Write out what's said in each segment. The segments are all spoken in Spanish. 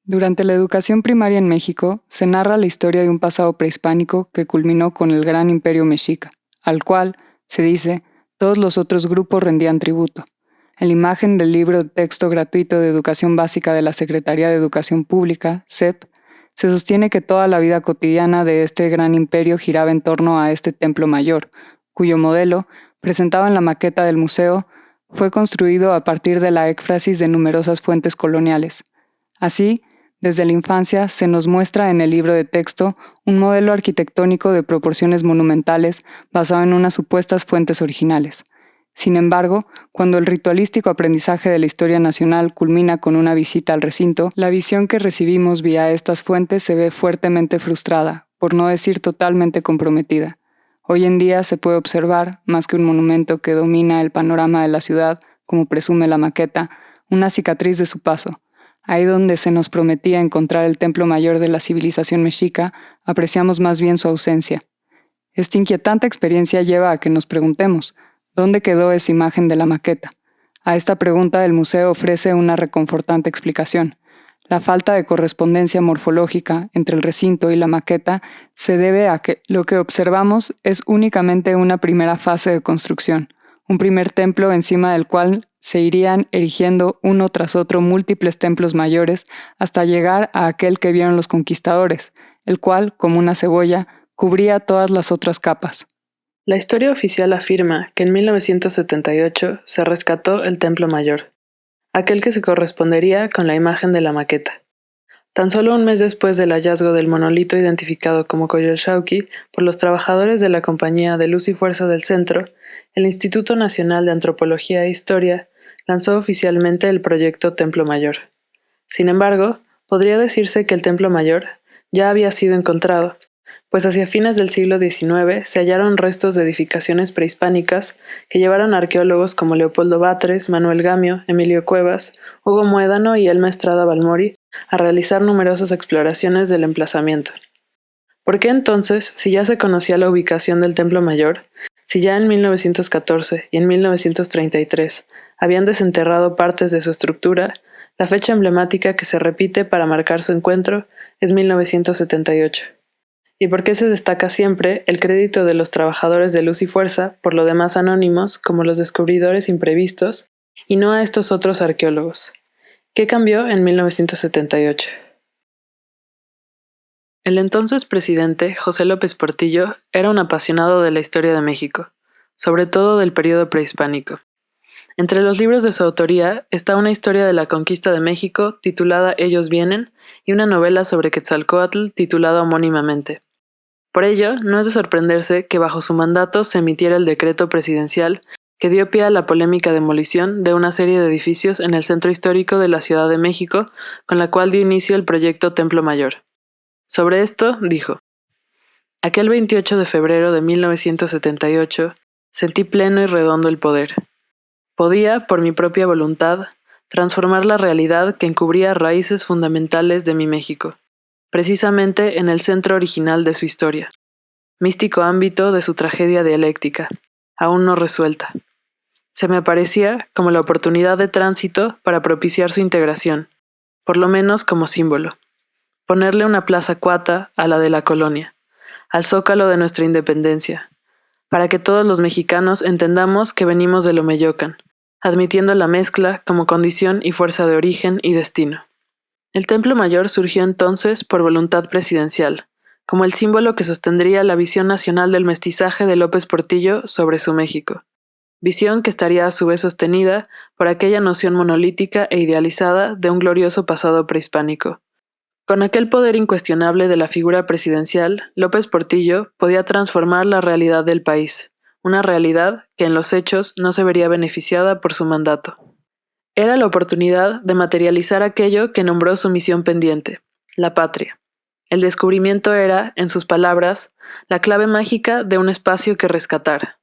Durante la educación primaria en México, se narra la historia de un pasado prehispánico que culminó con el gran imperio mexica, al cual, se dice, todos los otros grupos rendían tributo. En la imagen del libro de texto gratuito de educación básica de la Secretaría de Educación Pública, SEP, se sostiene que toda la vida cotidiana de este gran imperio giraba en torno a este templo mayor, cuyo modelo, presentado en la maqueta del museo, fue construido a partir de la éfrasis de numerosas fuentes coloniales. Así, desde la infancia se nos muestra en el libro de texto un modelo arquitectónico de proporciones monumentales basado en unas supuestas fuentes originales. Sin embargo, cuando el ritualístico aprendizaje de la historia nacional culmina con una visita al recinto, la visión que recibimos vía estas fuentes se ve fuertemente frustrada, por no decir totalmente comprometida. Hoy en día se puede observar, más que un monumento que domina el panorama de la ciudad, como presume la maqueta, una cicatriz de su paso. Ahí donde se nos prometía encontrar el templo mayor de la civilización mexica, apreciamos más bien su ausencia. Esta inquietante experiencia lleva a que nos preguntemos, ¿dónde quedó esa imagen de la maqueta? A esta pregunta el museo ofrece una reconfortante explicación. La falta de correspondencia morfológica entre el recinto y la maqueta se debe a que lo que observamos es únicamente una primera fase de construcción, un primer templo encima del cual se irían erigiendo uno tras otro múltiples templos mayores hasta llegar a aquel que vieron los conquistadores, el cual, como una cebolla, cubría todas las otras capas. La historia oficial afirma que en 1978 se rescató el Templo Mayor, aquel que se correspondería con la imagen de la maqueta. Tan solo un mes después del hallazgo del monolito identificado como Coyolxauhqui por los trabajadores de la Compañía de Luz y Fuerza del Centro, el Instituto Nacional de Antropología e Historia lanzó oficialmente el proyecto Templo Mayor. Sin embargo, podría decirse que el Templo Mayor ya había sido encontrado, pues hacia fines del siglo XIX se hallaron restos de edificaciones prehispánicas que llevaron a arqueólogos como Leopoldo Batres, Manuel Gamio, Emilio Cuevas, Hugo Muédano y Elma Estrada Balmori a realizar numerosas exploraciones del emplazamiento. ¿Por qué entonces, si ya se conocía la ubicación del Templo Mayor, si ya en 1914 y en 1933 habían desenterrado partes de su estructura, la fecha emblemática que se repite para marcar su encuentro es 1978? ¿Y por qué se destaca siempre el crédito de los trabajadores de Luz y Fuerza, por lo demás anónimos, como los descubridores imprevistos, y no a estos otros arqueólogos? ¿Qué cambió en 1978? El entonces presidente, José López Portillo, era un apasionado de la historia de México, sobre todo del período prehispánico. Entre los libros de su autoría está una historia de la conquista de México titulada Ellos vienen y una novela sobre Quetzalcóatl titulada homónimamente. Por ello, no es de sorprenderse que bajo su mandato se emitiera el decreto presidencial que dio pie a la polémica demolición de una serie de edificios en el centro histórico de la Ciudad de México, con la cual dio inicio el proyecto Templo Mayor. Sobre esto, dijo: aquel 28 de febrero de 1978, sentí pleno y redondo el poder. Podía, por mi propia voluntad, transformar la realidad que encubría raíces fundamentales de mi México, precisamente en el centro original de su historia, místico ámbito de su tragedia dialéctica, aún no resuelta. Se me aparecía como la oportunidad de tránsito para propiciar su integración, por lo menos como símbolo. Ponerle una plaza cuata a la de la colonia, al zócalo de nuestra independencia, para que todos los mexicanos entendamos que venimos del Omeyocan, admitiendo la mezcla como condición y fuerza de origen y destino. El Templo Mayor surgió entonces por voluntad presidencial, como el símbolo que sostendría la visión nacional del mestizaje de López Portillo sobre su México, visión que estaría a su vez sostenida por aquella noción monolítica e idealizada de un glorioso pasado prehispánico. Con aquel poder incuestionable de la figura presidencial, López Portillo podía transformar la realidad del país, una realidad que en los hechos no se vería beneficiada por su mandato. Era la oportunidad de materializar aquello que nombró su misión pendiente, la patria. El descubrimiento era, en sus palabras, la clave mágica de un espacio que rescatar.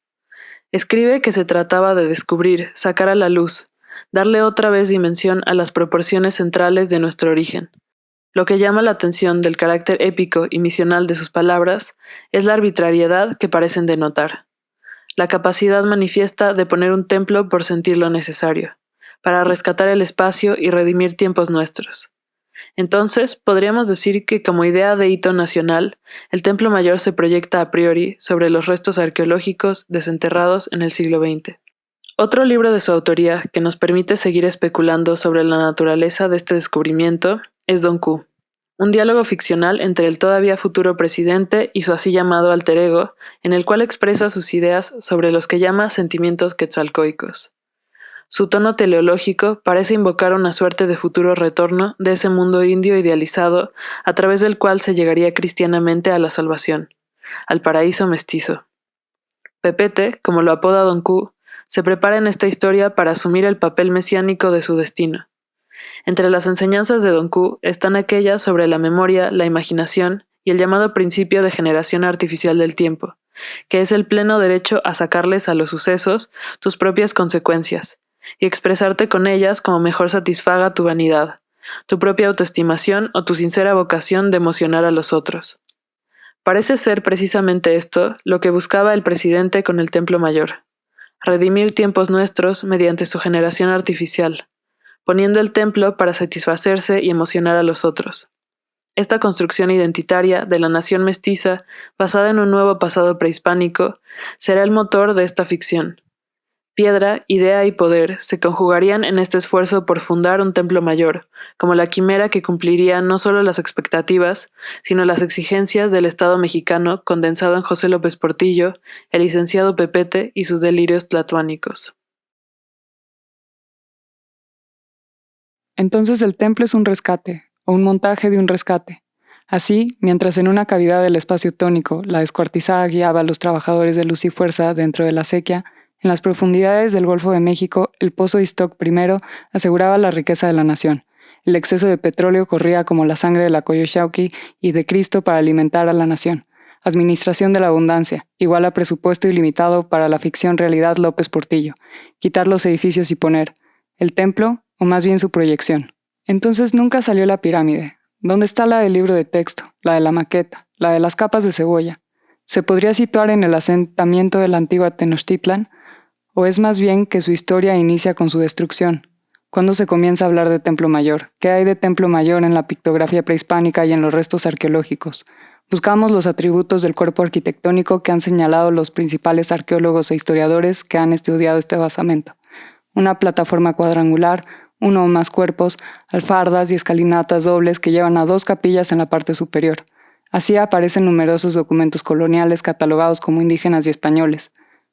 Escribe que se trataba de descubrir, sacar a la luz, darle otra vez dimensión a las proporciones centrales de nuestro origen. Lo que llama la atención del carácter épico y misional de sus palabras es la arbitrariedad que parecen denotar, la capacidad manifiesta de poner un templo por sentir lo necesario, para rescatar el espacio y redimir tiempos nuestros. Entonces, podríamos decir que como idea de hito nacional, el Templo Mayor se proyecta a priori sobre los restos arqueológicos desenterrados en el siglo XX. Otro libro de su autoría que nos permite seguir especulando sobre la naturaleza de este descubrimiento es Don Q, un diálogo ficcional entre el todavía futuro presidente y su así llamado alter ego, en el cual expresa sus ideas sobre los que llama sentimientos quetzalcóicos. Su tono teleológico parece invocar una suerte de futuro retorno de ese mundo indio idealizado a través del cual se llegaría cristianamente a la salvación, al paraíso mestizo. Pepete, como lo apoda Don Q, se prepara en esta historia para asumir el papel mesiánico de su destino. Entre las enseñanzas de Don Q están aquellas sobre la memoria, la imaginación y el llamado principio de generación artificial del tiempo, que es el pleno derecho a sacarles a los sucesos tus propias consecuencias, y expresarte con ellas como mejor satisfaga tu vanidad, tu propia autoestimación o tu sincera vocación de emocionar a los otros. Parece ser precisamente esto lo que buscaba el presidente con el Templo Mayor: redimir tiempos nuestros mediante su generación artificial, poniendo el templo para satisfacerse y emocionar a los otros. Esta construcción identitaria de la nación mestiza, basada en un nuevo pasado prehispánico, será el motor de esta ficción. Piedra, idea y poder se conjugarían en este esfuerzo por fundar un templo mayor, como la quimera que cumpliría no solo las expectativas, sino las exigencias del Estado mexicano condensado en José López Portillo, el licenciado Pepete y sus delirios tlatoánicos. Entonces el templo es un rescate, o un montaje de un rescate. Así, mientras en una cavidad del espacio tónico la descuartizada guiaba a los trabajadores de luz y fuerza dentro de la acequia, en las profundidades del Golfo de México, el pozo Iztoc I aseguraba la riqueza de la nación. El exceso de petróleo corría como la sangre de la Coyoxauhqui y de Cristo para alimentar a la nación. Administración de la abundancia, igual a presupuesto ilimitado para la ficción realidad López Portillo. Quitar los edificios y poner el templo, o más bien su proyección. Entonces nunca salió la pirámide. ¿Dónde está la del libro de texto, la de la maqueta, la de las capas de cebolla? ¿Se podría situar en el asentamiento de la antigua Tenochtitlan? ¿O es más bien que su historia inicia con su destrucción? ¿Cuándo se comienza a hablar de Templo Mayor? ¿Qué hay de Templo Mayor en la pictografía prehispánica y en los restos arqueológicos? Buscamos los atributos del cuerpo arquitectónico que han señalado los principales arqueólogos e historiadores que han estudiado este basamento. Una plataforma cuadrangular, uno o más cuerpos, alfardas y escalinatas dobles que llevan a 2 capillas en la parte superior. Así aparecen numerosos documentos coloniales catalogados como indígenas y españoles.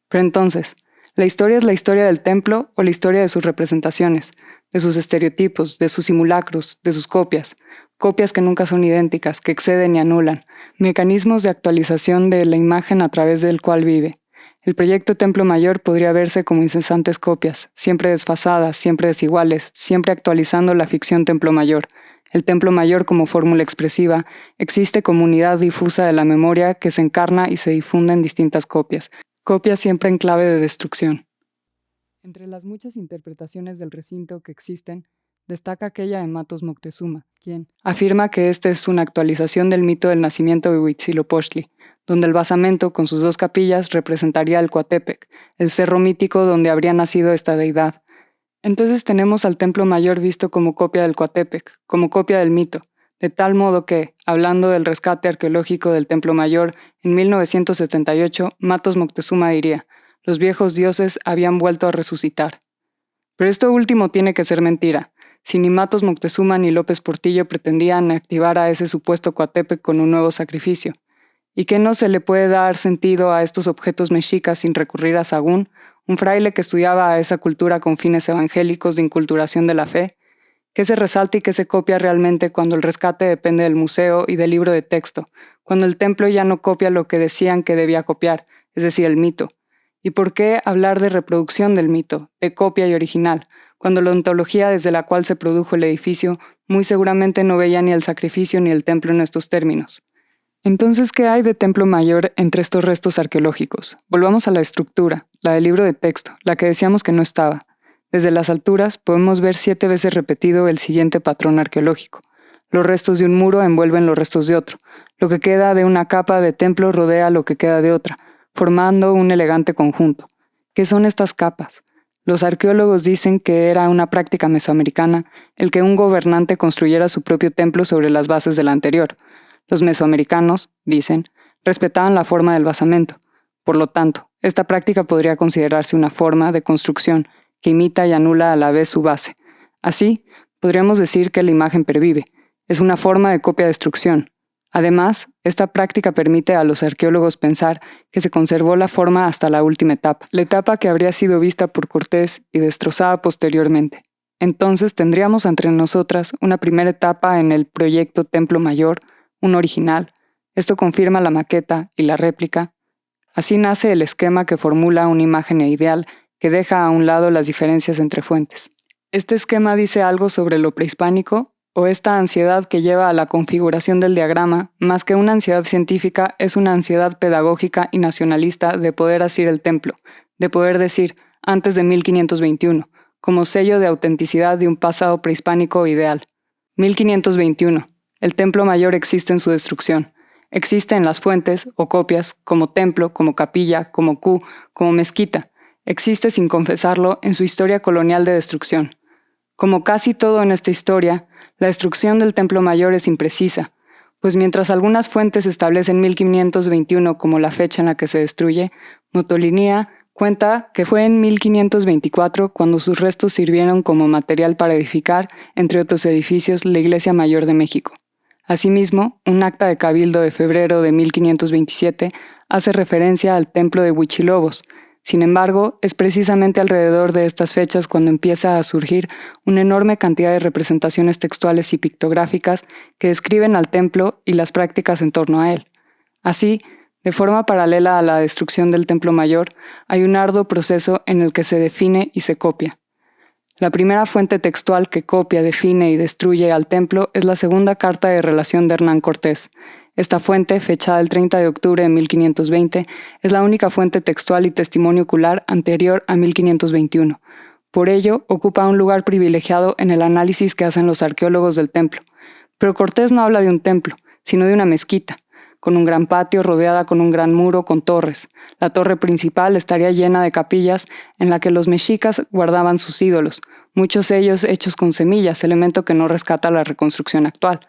Pero entonces, ¿la historia es la historia del templo o la historia de sus representaciones, de sus estereotipos, de sus simulacros, de sus copias? Copias que nunca son idénticas, que exceden y anulan, mecanismos de actualización de la imagen a través del cual vive. El proyecto Templo Mayor podría verse como incesantes copias, siempre desfasadas, siempre desiguales, siempre actualizando la ficción Templo Mayor. El Templo Mayor como fórmula expresiva existe como unidad difusa de la memoria que se encarna y se difunde en distintas copias, copias siempre en clave de destrucción. Entre las muchas interpretaciones del recinto que existen, destaca aquella de Matos Moctezuma, quien afirma que esta es una actualización del mito del nacimiento de Huitzilopochtli, donde el basamento con sus 2 capillas representaría el Coatepec, el cerro mítico donde habría nacido esta deidad. Entonces tenemos al Templo Mayor visto como copia del Coatepec, como copia del mito, de tal modo que, hablando del rescate arqueológico del Templo Mayor, en 1978, Matos Moctezuma diría: los viejos dioses habían vuelto a resucitar. Pero esto último tiene que ser mentira. Si ni Matos Moctezuma ni López Portillo pretendían activar a ese supuesto Coatepec con un nuevo sacrificio. ¿Y qué no se le puede dar sentido a estos objetos mexicas sin recurrir a Sagún, un fraile que estudiaba a esa cultura con fines evangélicos de inculturación de la fe? ¿Qué se resalta y qué se copia realmente cuando el rescate depende del museo y del libro de texto, cuando el templo ya no copia lo que decían que debía copiar, es decir, el mito? ¿Y por qué hablar de reproducción del mito, de copia y original, cuando la ontología desde la cual se produjo el edificio muy seguramente no veía ni el sacrificio ni el templo en estos términos? Entonces, ¿qué hay de Templo Mayor entre estos restos arqueológicos? Volvamos a la estructura, la del libro de texto, la que decíamos que no estaba. Desde las alturas podemos ver 7 veces repetido el siguiente patrón arqueológico. Los restos de un muro envuelven los restos de otro. Lo que queda de una capa de templo rodea lo que queda de otra, formando un elegante conjunto. ¿Qué son estas capas? Los arqueólogos dicen que era una práctica mesoamericana el que un gobernante construyera su propio templo sobre las bases del anterior. Los mesoamericanos, dicen, respetaban la forma del basamento. Por lo tanto, esta práctica podría considerarse una forma de construcción que imita y anula a la vez su base. Así, podríamos decir que la imagen pervive. Es una forma de copia-destrucción. Además, esta práctica permite a los arqueólogos pensar que se conservó la forma hasta la última etapa, la etapa que habría sido vista por Cortés y destrozada posteriormente. Entonces tendríamos entre nosotras una primera etapa en el proyecto Templo Mayor, un original. Esto confirma la maqueta y la réplica. Así nace el esquema que formula una imagen ideal que deja a un lado las diferencias entre fuentes. Este esquema dice algo sobre lo prehispánico, o esta ansiedad que lleva a la configuración del diagrama, más que una ansiedad científica, es una ansiedad pedagógica y nacionalista de poder asir el templo, de poder decir antes de 1521, como sello de autenticidad de un pasado prehispánico ideal. 1521. El templo mayor existe en su destrucción. Existe en las fuentes o copias, como templo, como capilla, como Q, como mezquita. Existe sin confesarlo en su historia colonial de destrucción. Como casi todo en esta historia, la destrucción del Templo Mayor es imprecisa, pues mientras algunas fuentes establecen 1521 como la fecha en la que se destruye, Motolinia cuenta que fue en 1524 cuando sus restos sirvieron como material para edificar, entre otros edificios, la Iglesia Mayor de México. Asimismo, un acta de cabildo de febrero de 1527 hace referencia al templo de Huichilobos. Sin embargo, es precisamente alrededor de estas fechas cuando empieza a surgir una enorme cantidad de representaciones textuales y pictográficas que describen al templo y las prácticas en torno a él. Así, de forma paralela a la destrucción del Templo Mayor, hay un arduo proceso en el que se define y se copia. La primera fuente textual que copia, define y destruye al templo es la segunda carta de relación de Hernán Cortés. Esta fuente, fechada el 30 de octubre de 1520, es la única fuente textual y testimonio ocular anterior a 1521. Por ello, ocupa un lugar privilegiado en el análisis que hacen los arqueólogos del templo. Pero Cortés no habla de un templo, sino de una mezquita, con un gran patio rodeada con un gran muro con torres. La torre principal estaría llena de capillas en la que los mexicas guardaban sus ídolos, muchos de ellos hechos con semillas, elemento que no rescata la reconstrucción actual,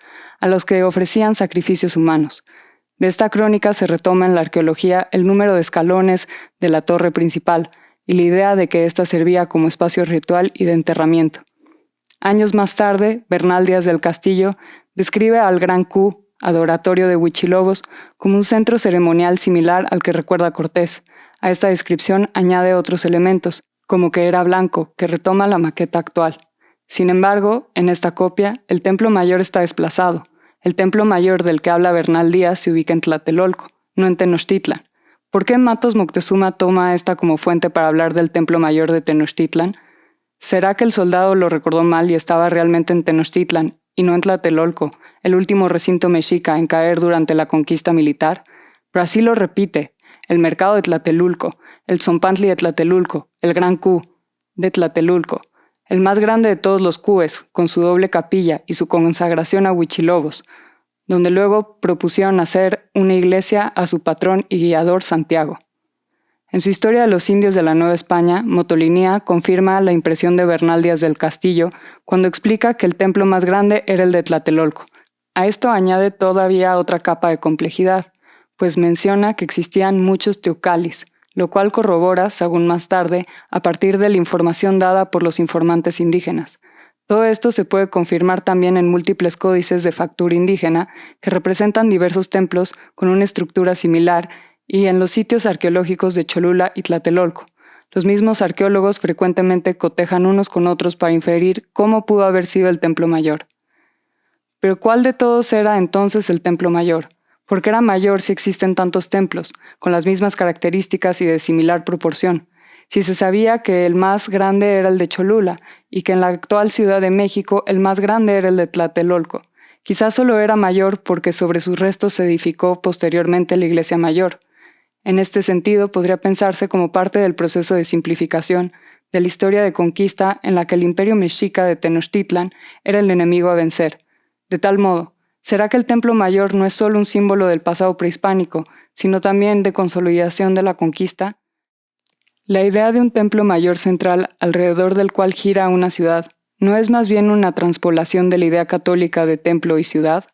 a los que ofrecían sacrificios humanos. De esta crónica se retoma en la arqueología el número de escalones de la torre principal y la idea de que ésta servía como espacio ritual y de enterramiento. Años más tarde, Bernal Díaz del Castillo describe al Gran Q, adoratorio de Huichilobos, como un centro ceremonial similar al que recuerda Cortés. A esta descripción añade otros elementos, como que era blanco, que retoma la maqueta actual. Sin embargo, en esta copia, el templo mayor está desplazado. El templo mayor del que habla Bernal Díaz se ubica en Tlatelolco, no en Tenochtitlan. ¿Por qué Matos Moctezuma toma esta como fuente para hablar del templo mayor de Tenochtitlan? ¿Será que el soldado lo recordó mal y estaba realmente en Tenochtitlan y no en Tlatelolco, el último recinto mexica en caer durante la conquista militar? Pero así lo repite: el mercado de Tlatelulco, el Zompantli de Tlatelulco, el Gran Q de Tlatelulco, el más grande de todos los Qs, con su doble capilla y su consagración a Huichilobos, donde luego propusieron hacer una iglesia a su patrón y guiador Santiago. En su Historia de los Indios de la Nueva España, Motolinia confirma la impresión de Bernal Díaz del Castillo cuando explica que el templo más grande era el de Tlatelolco. A esto añade todavía otra capa de complejidad, pues menciona que existían muchos teocalis, lo cual corrobora, según más tarde, a partir de la información dada por los informantes indígenas. Todo esto se puede confirmar también en múltiples códices de factura indígena que representan diversos templos con una estructura similar y en los sitios arqueológicos de Cholula y Tlatelolco. Los mismos arqueólogos frecuentemente cotejan unos con otros para inferir cómo pudo haber sido el templo mayor. Pero ¿cuál de todos era entonces el templo mayor? ¿Por qué era mayor si existen tantos templos, con las mismas características y de similar proporción? Si se sabía que el más grande era el de Cholula y que en la actual Ciudad de México el más grande era el de Tlatelolco. Quizás solo era mayor porque sobre sus restos se edificó posteriormente la iglesia mayor. En este sentido, podría pensarse como parte del proceso de simplificación de la historia de conquista en la que el imperio mexica de Tenochtitlan era el enemigo a vencer. De tal modo, ¿será que el templo mayor no es solo un símbolo del pasado prehispánico, sino también de consolidación de la conquista? La idea de un templo mayor central alrededor del cual gira una ciudad, ¿no es más bien una transpolación de la idea católica de templo y ciudad?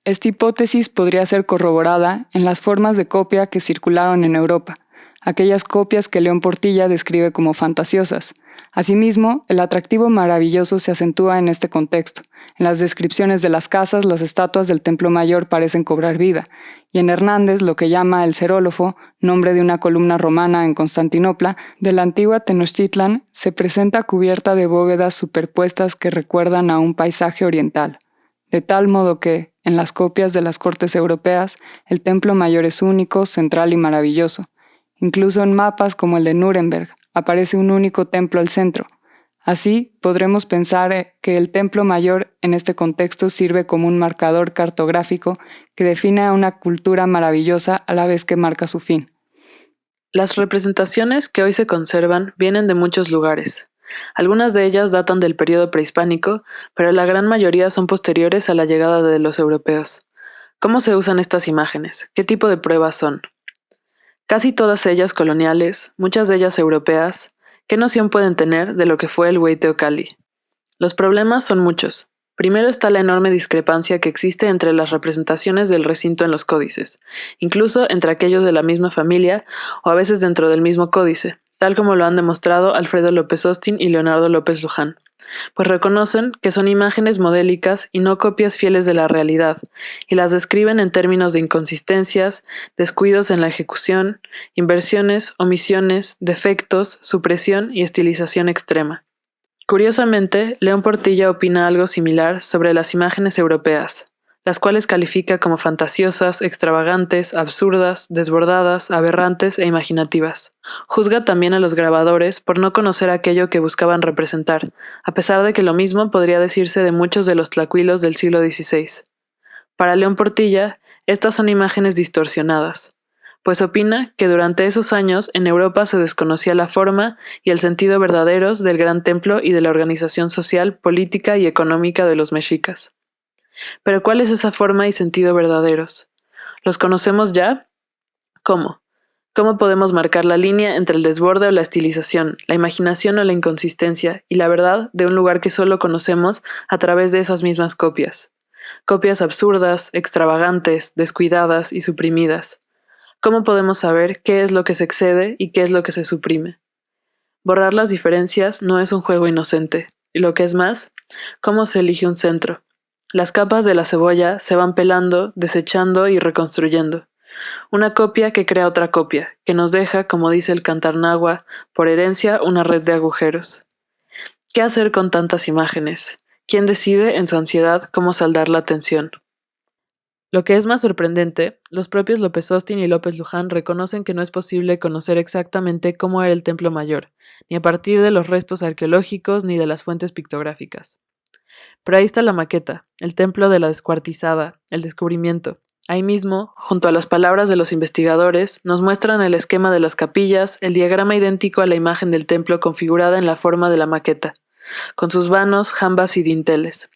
Esta hipótesis podría ser corroborada en las formas de copia que circularon en Europa, aquellas copias que León Portilla describe como fantasiosas. Asimismo, el atractivo maravilloso se acentúa en este contexto. En las descripciones de las casas, las estatuas del Templo Mayor parecen cobrar vida, y en Hernández, lo que llama el Cerólofo, nombre de una columna romana en Constantinopla, de la antigua Tenochtitlan, se presenta cubierta de bóvedas superpuestas que recuerdan a un paisaje oriental. De tal modo que, en las copias de las cortes europeas, el Templo Mayor es único, central y maravilloso. Incluso en mapas como el de Nuremberg, aparece un único templo al centro. Así, podremos pensar que el Templo Mayor en este contexto sirve como un marcador cartográfico que define a una cultura maravillosa a la vez que marca su fin. Las representaciones que hoy se conservan vienen de muchos lugares. Algunas de ellas datan del periodo prehispánico, pero la gran mayoría son posteriores a la llegada de los europeos. ¿Cómo se usan estas imágenes? ¿Qué tipo de pruebas son? Casi todas ellas coloniales, muchas de ellas europeas. ¿Qué noción pueden tener de lo que fue el Hueyteocalli? Los problemas son muchos. Primero está la enorme discrepancia que existe entre las representaciones del recinto en los códices, incluso entre aquellos de la misma familia o a veces dentro del mismo códice, tal como lo han demostrado Alfredo López Austin y Leonardo López Luján, pues reconocen que son imágenes modélicas y no copias fieles de la realidad, y las describen en términos de inconsistencias, descuidos en la ejecución, inversiones, omisiones, defectos, supresión y estilización extrema. Curiosamente, León Portilla opina algo similar sobre las imágenes europeas, las cuales califica como fantasiosas, extravagantes, absurdas, desbordadas, aberrantes e imaginativas. Juzga también a los grabadores por no conocer aquello que buscaban representar, a pesar de que lo mismo podría decirse de muchos de los tlacuilos del siglo XVI. Para León Portilla, estas son imágenes distorsionadas, pues opina que durante esos años en Europa se desconocía la forma y el sentido verdaderos del gran templo y de la organización social, política y económica de los mexicas. Pero ¿cuál es esa forma y sentido verdaderos? ¿Los conocemos ya? ¿Cómo? ¿Cómo podemos marcar la línea entre el desborde o la estilización, la imaginación o la inconsistencia y la verdad de un lugar que solo conocemos a través de esas mismas copias? Copias absurdas, extravagantes, descuidadas y suprimidas. ¿Cómo podemos saber qué es lo que se excede y qué es lo que se suprime? Borrar las diferencias no es un juego inocente, y lo que es más, ¿cómo se elige un centro? Las capas de la cebolla se van pelando, desechando y reconstruyendo. Una copia que crea otra copia, que nos deja, como dice el cantar náhuatl, por herencia una red de agujeros. ¿Qué hacer con tantas imágenes? ¿Quién decide, en su ansiedad, cómo saldar la tensión? Lo que es más sorprendente, los propios López Austin y López Luján reconocen que no es posible conocer exactamente cómo era el Templo Mayor, ni a partir de los restos arqueológicos ni de las fuentes pictográficas. Pero ahí está la maqueta, el templo de la descuartizada, el descubrimiento. Ahí mismo, junto a las palabras de los investigadores, nos muestran el esquema de las capillas, el diagrama idéntico a la imagen del templo configurada en la forma de la maqueta, con sus vanos, jambas y dinteles.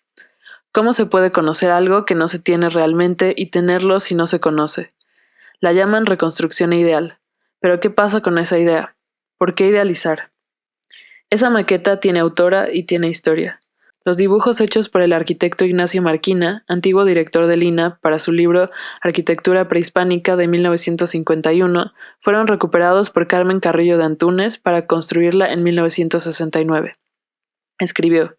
¿Cómo se puede conocer algo que no se tiene realmente y tenerlo si no se conoce? La llaman reconstrucción ideal. ¿Pero qué pasa con esa idea? ¿Por qué idealizar? Esa maqueta tiene autora y tiene historia. Los dibujos hechos por el arquitecto Ignacio Marquina, antiguo director del INAH, para su libro Arquitectura Prehispánica de 1951, fueron recuperados por Carmen Carrillo de Antúnez para construirla en 1969. Escribió: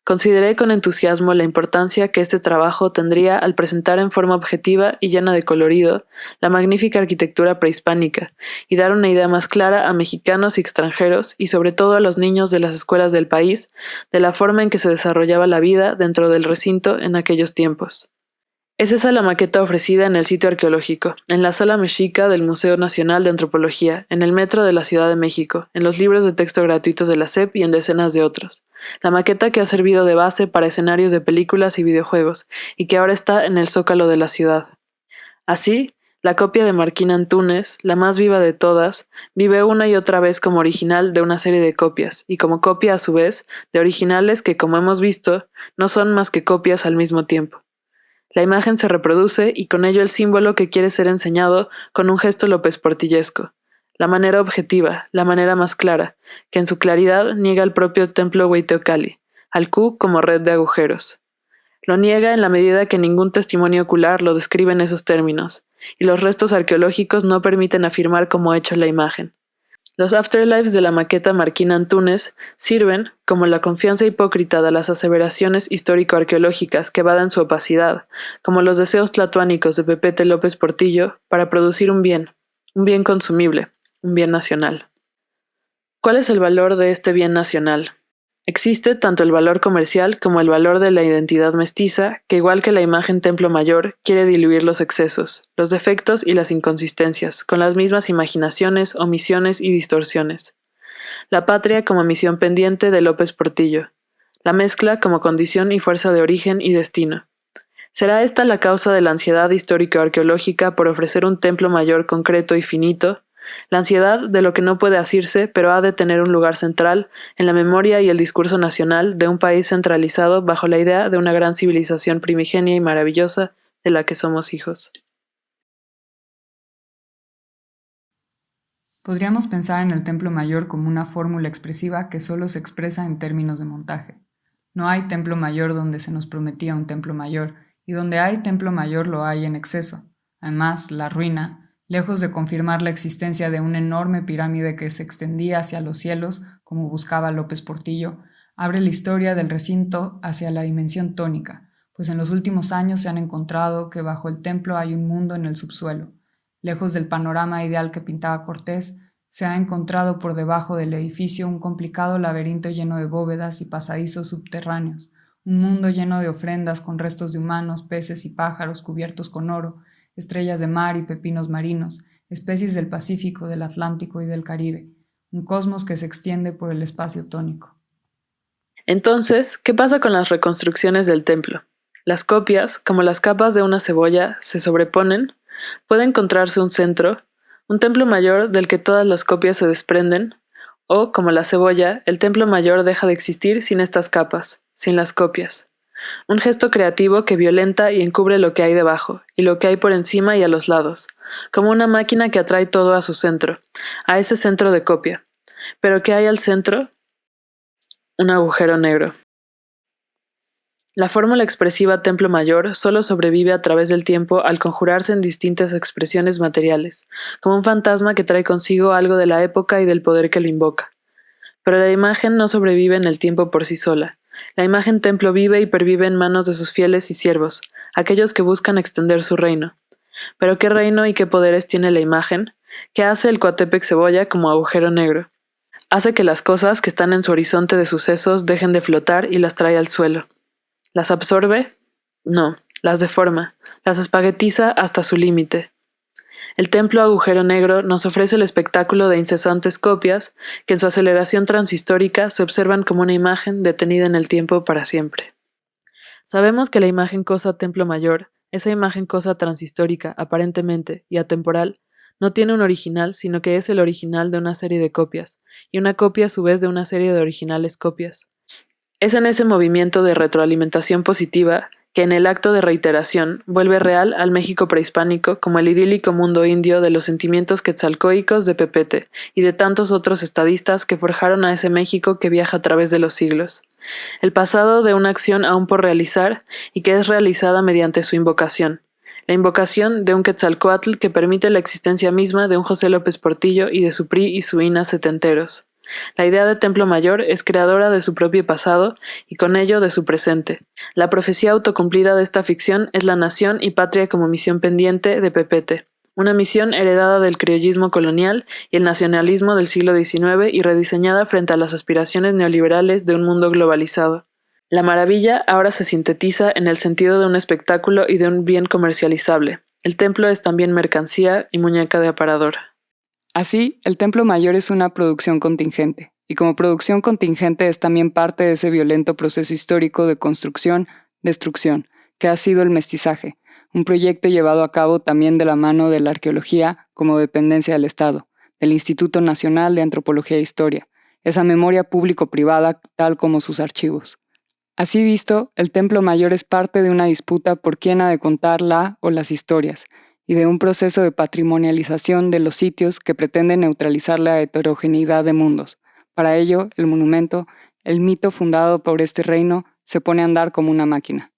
consideré con entusiasmo la importancia que este trabajo tendría al presentar en forma objetiva y llena de colorido la magnífica arquitectura prehispánica y dar una idea más clara a mexicanos y extranjeros y sobre todo a los niños de las escuelas del país de la forma en que se desarrollaba la vida dentro del recinto en aquellos tiempos. Es esa la maqueta ofrecida en el sitio arqueológico, en la Sala Mexica del Museo Nacional de Antropología, en el Metro de la Ciudad de México, en los libros de texto gratuitos de la SEP y en decenas de otros. La maqueta que ha servido de base para escenarios de películas y videojuegos, y que ahora está en el Zócalo de la ciudad. Así, la copia de Marquina Antúnez, la más viva de todas, vive una y otra vez como original de una serie de copias, y como copia a su vez de originales que, como hemos visto, no son más que copias al mismo tiempo. La imagen se reproduce y con ello el símbolo que quiere ser enseñado con un gesto López Portillesco. la manera objetiva, la manera más clara, que en su claridad niega el propio templo Huayteocalli, al Q como red de agujeros. Lo niega en la medida que ningún testimonio ocular lo describe en esos términos, y los restos arqueológicos no permiten afirmar cómo ha hecho la imagen. Los afterlives de la maqueta Marquina Antúnez sirven, como la confianza hipócrita de las aseveraciones histórico-arqueológicas que evaden su opacidad, como los deseos tlatoánicos de Pepete López Portillo, para producir un bien consumible, un bien nacional. ¿Cuál es el valor de este bien nacional? Existe tanto el valor comercial como el valor de la identidad mestiza, que igual que la imagen Templo Mayor, quiere diluir los excesos, los defectos y las inconsistencias, con las mismas imaginaciones, omisiones y distorsiones. La patria como misión pendiente de López Portillo. La mezcla como condición y fuerza de origen y destino. ¿Será esta la causa de la ansiedad histórico-arqueológica por ofrecer un templo mayor concreto y finito? La ansiedad de lo que no puede asirse, pero ha de tener un lugar central en la memoria y el discurso nacional de un país centralizado bajo la idea de una gran civilización primigenia y maravillosa de la que somos hijos. Podríamos pensar en el Templo Mayor como una fórmula expresiva que solo se expresa en términos de montaje. No hay Templo Mayor donde se nos prometía un Templo Mayor, y donde hay Templo Mayor lo hay en exceso. Además, la ruina, lejos de confirmar la existencia de una enorme pirámide que se extendía hacia los cielos, como buscaba López Portillo, abre la historia del recinto hacia la dimensión tónica, pues en los últimos años se han encontrado que bajo el templo hay un mundo en el subsuelo. Lejos del panorama ideal que pintaba Cortés, se ha encontrado por debajo del edificio un complicado laberinto lleno de bóvedas y pasadizos subterráneos, un mundo lleno de ofrendas con restos de humanos, peces y pájaros cubiertos con oro, estrellas de mar y pepinos marinos, especies del Pacífico, del Atlántico y del Caribe, un cosmos que se extiende por el espacio tónico. Entonces, ¿qué pasa con las reconstrucciones del templo? Las copias, como las capas de una cebolla, se sobreponen. Puede encontrarse un centro, un templo mayor del que todas las copias se desprenden, o, como la cebolla, el templo mayor deja de existir sin estas capas, sin las copias. Un gesto creativo que violenta y encubre lo que hay debajo, y lo que hay por encima y a los lados, como una máquina que atrae todo a su centro, a ese centro de copia. Pero ¿qué hay al centro? Un agujero negro. La fórmula expresiva Templo Mayor solo sobrevive a través del tiempo al conjurarse en distintas expresiones materiales, como un fantasma que trae consigo algo de la época y del poder que lo invoca. Pero la imagen no sobrevive en el tiempo por sí sola. La imagen Templo vive y pervive en manos de sus fieles y siervos, aquellos que buscan extender su reino. ¿Pero qué reino y qué poderes tiene la imagen? ¿Qué hace el Coatepec Cebolla como agujero negro? Hace que las cosas que están en su horizonte de sucesos dejen de flotar y las trae al suelo. ¿Las absorbe? No, las deforma, las espaguetiza hasta su límite. El templo agujero negro nos ofrece el espectáculo de incesantes copias que en su aceleración transhistórica se observan como una imagen detenida en el tiempo para siempre. Sabemos que la imagen cosa Templo Mayor, esa imagen cosa transhistórica, aparentemente, y atemporal, no tiene un original, sino que es el original de una serie de copias, y una copia a su vez de una serie de originales copias. Es en ese movimiento de retroalimentación positiva que en el acto de reiteración vuelve real al México prehispánico como el idílico mundo indio de los sentimientos quetzalcóicos de Pepete y de tantos otros estadistas que forjaron a ese México que viaja a través de los siglos. El pasado de una acción aún por realizar y que es realizada mediante su invocación. La invocación de un Quetzalcóatl que permite la existencia misma de un José López Portillo y de su PRI y su INA setenteros. La idea de Templo Mayor es creadora de su propio pasado y con ello de su presente. La profecía autocumplida de esta ficción es la nación y patria como misión pendiente de Pepete, una misión heredada del criollismo colonial y el nacionalismo del siglo XIX y rediseñada frente a las aspiraciones neoliberales de un mundo globalizado. La maravilla ahora se sintetiza en el sentido de un espectáculo y de un bien comercializable. El templo es también mercancía y muñeca de aparador. Así, el Templo Mayor es una producción contingente, y como producción contingente es también parte de ese violento proceso histórico de construcción, destrucción, que ha sido el mestizaje, un proyecto llevado a cabo también de la mano de la arqueología como dependencia del Estado, del Instituto Nacional de Antropología e Historia, esa memoria público-privada tal como sus archivos. Así visto, el Templo Mayor es parte de una disputa por quién ha de contar la o las historias, y de un proceso de patrimonialización de los sitios que pretende neutralizar la heterogeneidad de mundos. Para ello, el monumento, el mito fundado por este reino, se pone a andar como una máquina.